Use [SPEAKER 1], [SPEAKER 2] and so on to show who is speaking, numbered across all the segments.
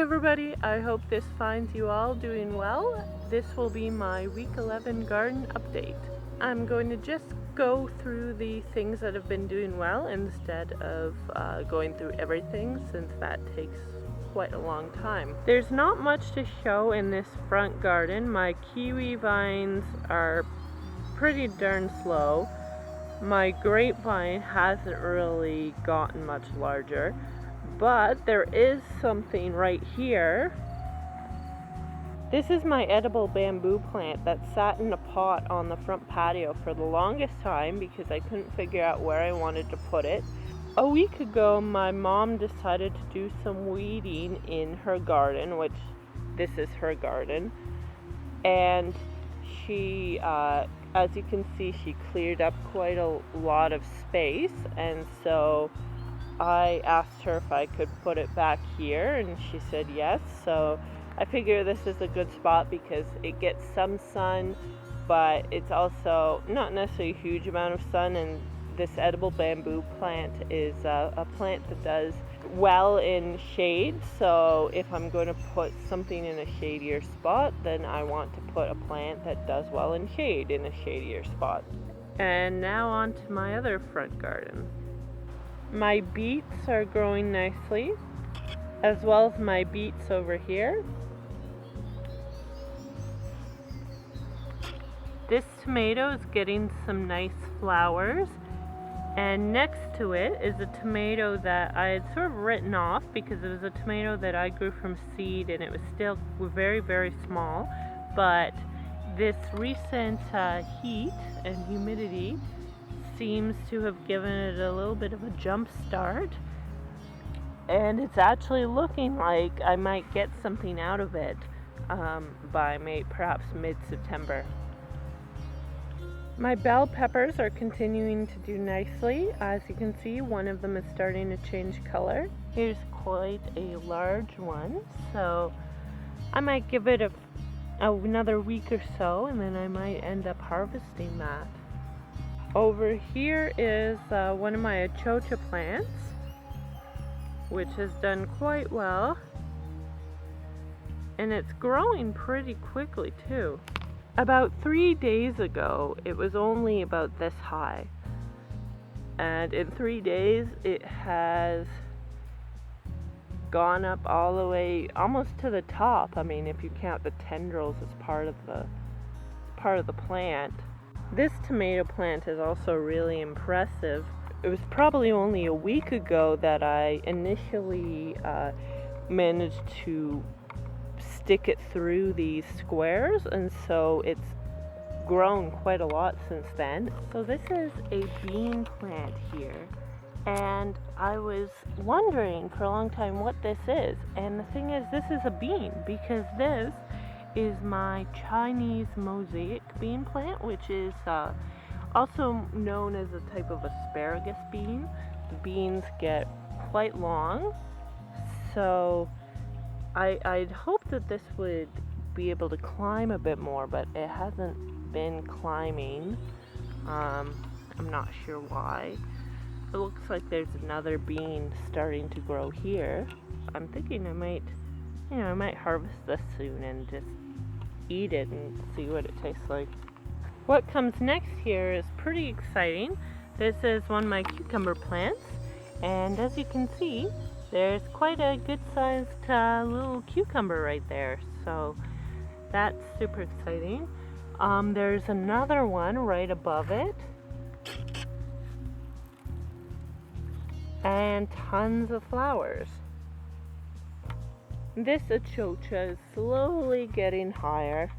[SPEAKER 1] everybody, I hope this finds you all doing well. This will be my week 11 garden update. I'm going to just go through the things that have been doing well instead of going through everything, since that takes quite a long time. There's not much to show in this front garden. My kiwi vines are pretty darn slow. My grapevine hasn't really gotten much larger. But there is something right here. This is my edible bamboo plant that sat in a pot on the front patio for the longest time because I couldn't figure out where I wanted to put it. A week ago, my mom decided to do some weeding in her garden, which this is her garden. And she, as you can see, she cleared up quite a lot of space. And so I asked her if I could put it back here, and she said yes. So I figure this is a good spot because it gets some sun, but it's also not necessarily a huge amount of sun. And this edible bamboo plant is a plant that does well in shade. So if I'm going to put something in a shadier spot, then I want to put a plant that does well in shade in a shadier spot. And now on to my other front garden. My beets are growing nicely, as well as my beets over here. This tomato is getting some nice flowers, and next to it is a tomato that I had sort of written off because it was a tomato that I grew from seed and it was still very, very small. But this recent heat and humidity seems to have given it a little bit of a jump start, and it's actually looking like I might get something out of it by perhaps mid-September. My bell peppers are continuing to do nicely. As you can see, one of them is starting to change color. Here's quite a large one, so I might give it another week or so, and then I might end up harvesting that. Over here is one of my achocha plants, which has done quite well, and it's growing pretty quickly too. About 3 days ago, it was only about this high, and in 3 days it has gone up all the way almost to the top. I mean, if you count the tendrils as part of the plant. This tomato plant is also really impressive. It was probably only a week ago that I initially managed to stick it through these squares, and so it's grown quite a lot since then. So this is a bean plant here, and I was wondering for a long time what this is. And the thing is, this is a bean because this is my Chinese mosaic bean plant, which is also known as a type of asparagus bean. The beans get quite long, so I'd hoped that this would be able to climb a bit more, but it hasn't been climbing. I'm not sure why. It looks like there's another bean starting to grow here. I'm thinking I might harvest this soon and just eat it and see what it tastes like. What comes next here is pretty exciting. This is one of my cucumber plants, and as you can see, there's quite a good sized little cucumber right there, so that's super exciting. There's another one right above it, and tons of flowers. This achocha is slowly getting higher.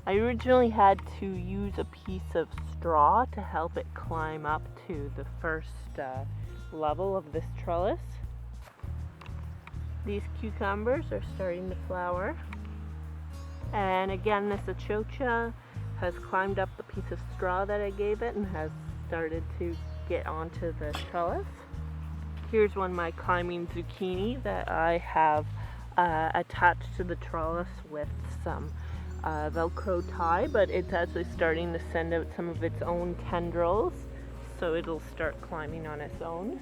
[SPEAKER 1] I originally had to use a piece of straw to help it climb up to the first level of this trellis. These cucumbers are starting to flower. And again, this achocha has climbed up the piece of straw that I gave it and has started to get onto the trellis. Here's one of my climbing zucchini that I have attached to the trellis with some Velcro tie, but it's actually starting to send out some of its own tendrils, so it'll start climbing on its own.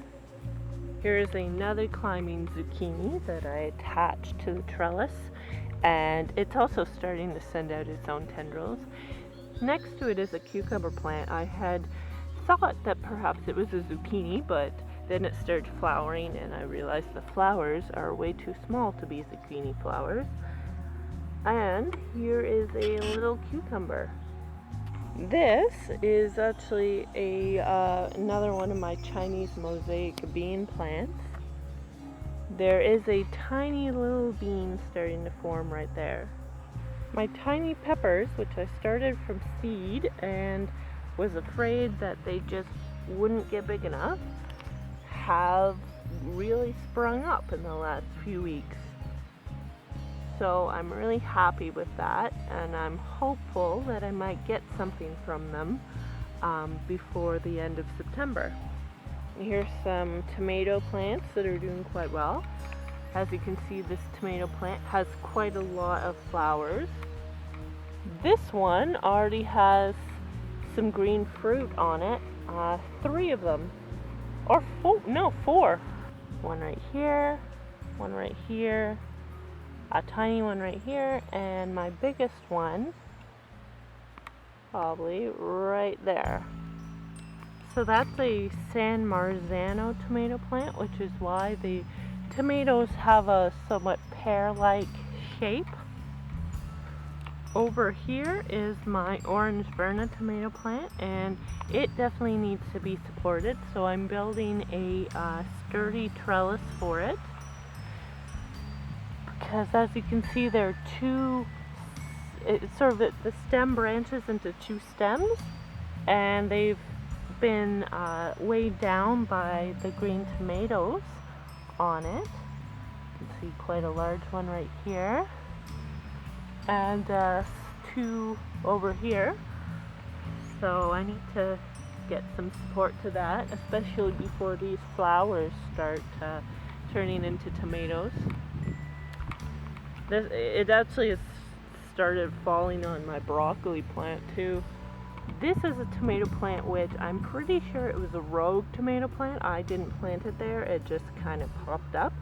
[SPEAKER 1] Here's another climbing zucchini that I attached to the trellis, and it's also starting to send out its own tendrils. Next to it is a cucumber plant. I had thought that perhaps it was a zucchini, but then it started flowering and I realized the flowers are way too small to be zucchini flowers. And here is a little cucumber. This is actually another one of my Chinese mosaic bean plants. There is a tiny little bean starting to form right there. My tiny peppers, which I started from seed and was afraid that they just wouldn't get big enough, have really sprung up in the last few weeks. So I'm really happy with that, and I'm hopeful that I might get something from them before the end of September. Here's some tomato plants that are doing quite well. As you can see, this tomato plant has quite a lot of flowers. This one already has some green fruit on it, 3 of them, or 4. One right here, one right here, a tiny one right here, and my biggest one probably right there. So that's a San Marzano tomato plant, which is why the tomatoes have a somewhat pear-like shape. Over here is my orange Verna tomato plant, and it definitely needs to be supported, so I'm building a sturdy trellis for it. Because as you can see, there are the stem branches into 2 stems, and they've been weighed down by the green tomatoes on it. You can see quite a large one right here, and 2 over here. So I need to get some support to that, especially before these flowers start turning into tomatoes. It actually has started falling on my broccoli plant too. This is a tomato plant which I'm pretty sure it was a rogue tomato plant. I didn't plant it there, it just kind of popped up,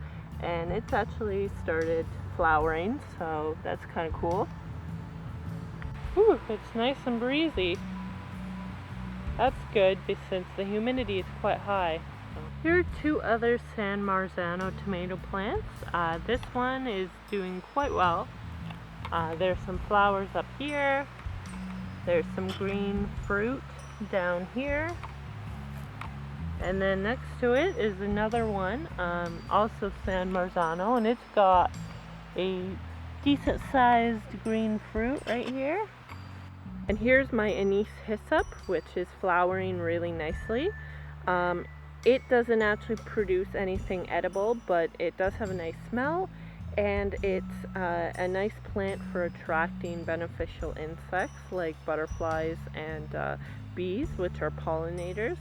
[SPEAKER 1] and it's actually started flowering, so that's kind of cool. Ooh, it's nice and breezy. That's good since the humidity is quite high. Here are 2 other San Marzano tomato plants. This one is doing quite well. There's some flowers up here. There's some green fruit down here. And then next to it is another one, also San Marzano, and it's got a decent sized green fruit right here. And here's my anise hyssop, which is flowering really nicely. It doesn't actually produce anything edible, but it does have a nice smell, and it's a nice plant for attracting beneficial insects like butterflies and bees, which are pollinators.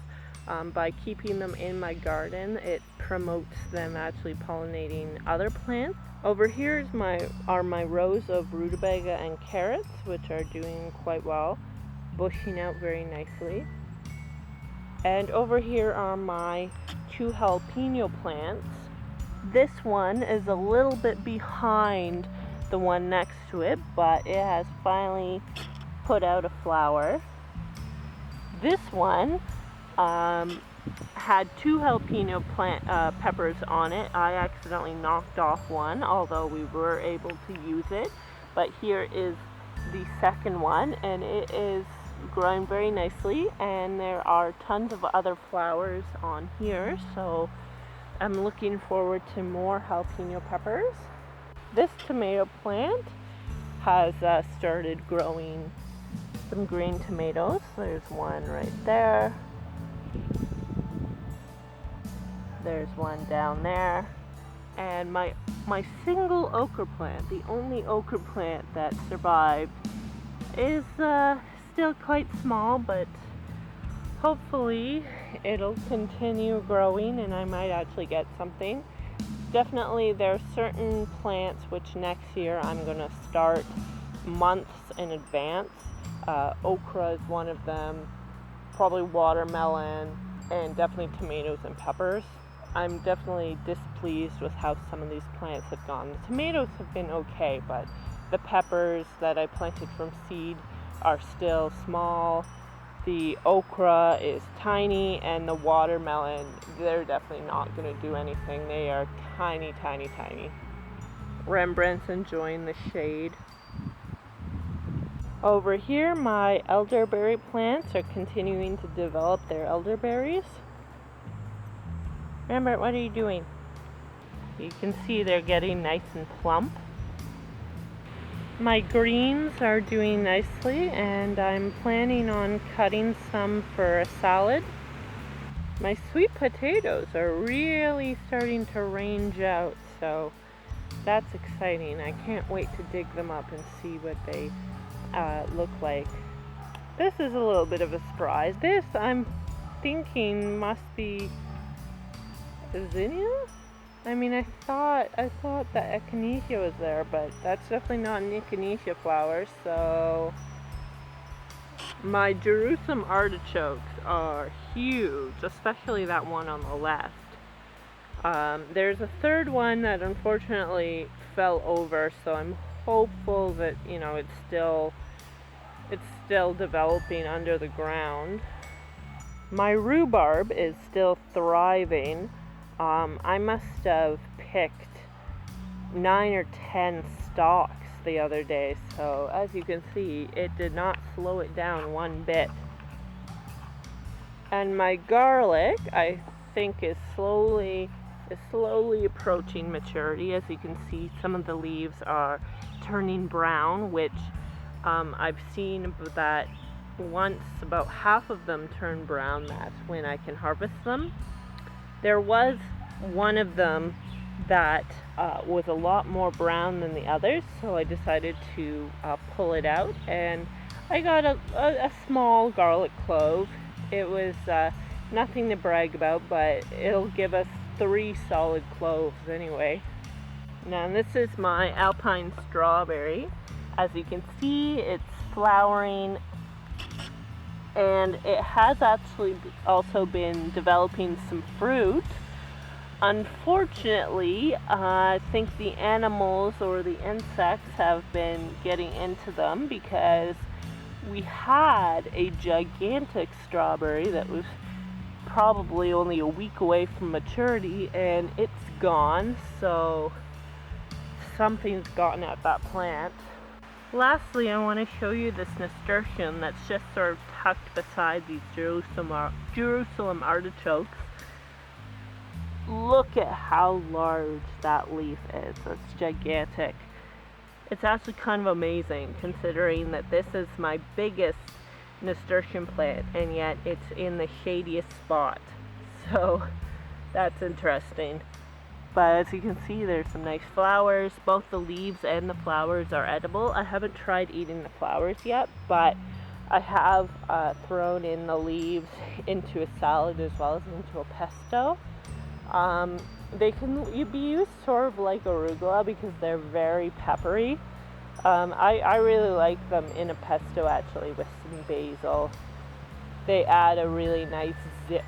[SPEAKER 1] By keeping them in my garden, it promotes them actually pollinating other plants. Over here are my rows of rutabaga and carrots, which are doing quite well, bushing out very nicely. And over here are my 2 jalapeno plants. This one is a little bit behind the one next to it, but it has finally put out a flower. This one had 2 jalapeno peppers on it. I accidentally knocked off one, although we were able to use it. But here is the second one, and it is growing very nicely, and there are tons of other flowers on here, so I'm looking forward to more jalapeno peppers. This tomato plant has started growing some green tomatoes. There's one right there. There's one down there. And my single okra plant, the only okra plant that survived, is still quite small, but hopefully it'll continue growing and I might actually get something. Definitely there are certain plants which next year I'm going to start months in advance. Okra is one of them, probably watermelon, and definitely tomatoes and peppers. I'm definitely displeased with how some of these plants have gone. The tomatoes have been okay, but the peppers that I planted from seed are still small. The okra is tiny, and the watermelon, they're definitely not going to do anything. They are tiny, tiny, tiny. Rembrandt's enjoying the shade. Over here, my elderberry plants are continuing to develop their elderberries. Rembrandt, what are you doing? You can see they're getting nice and plump. My greens are doing nicely, and I'm planning on cutting some for a salad. My sweet potatoes are really starting to range out, so that's exciting. I can't wait to dig them up and see what they look like. This is a little bit of a surprise. This, I'm thinking, must be zinnia? I mean, I thought that echinacea was there, but that's definitely not an echinacea flower. So my Jerusalem artichokes are huge, especially that one on the left. There's a third one that unfortunately fell over, so I'm hopeful that, you know, it's still developing under the ground. My rhubarb is still thriving. I must have picked 9 or 10 stalks the other day, so as you can see, it did not slow it down one bit. And my garlic, I think, is slowly approaching maturity. As you can see, some of the leaves are turning brown, which I've seen that once about half of them turn brown, that's when I can harvest them. There was one of them that was a lot more brown than the others, so I decided to pull it out, and I got a small garlic clove. It was nothing to brag about, but it'll give us 3 solid cloves anyway. Now this is my alpine strawberry. As you can see, it's flowering, and it has actually also been developing some fruit. Unfortunately, I think the animals or the insects have been getting into them, because we had a gigantic strawberry that was probably only a week away from maturity, and it's gone, so something's gotten at that plant. Lastly, I want to show you this nasturtium that's just sort of tucked beside these Jerusalem artichokes. Look at how large that leaf is. It's gigantic. It's actually kind of amazing, considering that this is my biggest nasturtium plant, and yet it's in the shadiest spot. So that's interesting. But as you can see, there's some nice flowers. Both the leaves and the flowers are edible. I haven't tried eating the flowers yet, but I have thrown in the leaves into a salad as well as into a pesto. They can be used sort of like arugula because they're very peppery. I really like them in a pesto, actually, with some basil. They add a really nice zip.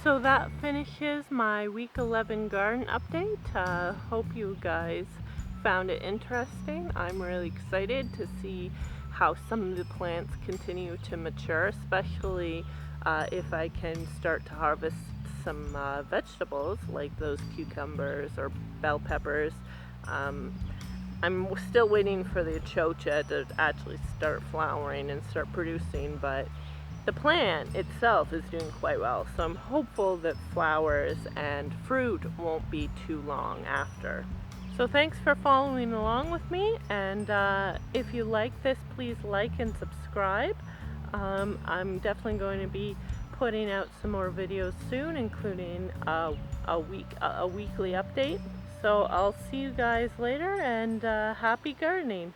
[SPEAKER 1] So that finishes my week 11 garden update. Hope you guys found it interesting. I'm really excited to see how some of the plants continue to mature, especially if I can start to harvest some vegetables like those cucumbers or bell peppers. I'm still waiting for the chocha to actually start flowering and start producing, but the plant itself is doing quite well, so I'm hopeful that flowers and fruit won't be too long after. So thanks for following along with me, and if you like this, please like and subscribe. I'm definitely going to be putting out some more videos soon, including a weekly update. So I'll see you guys later, and happy gardening.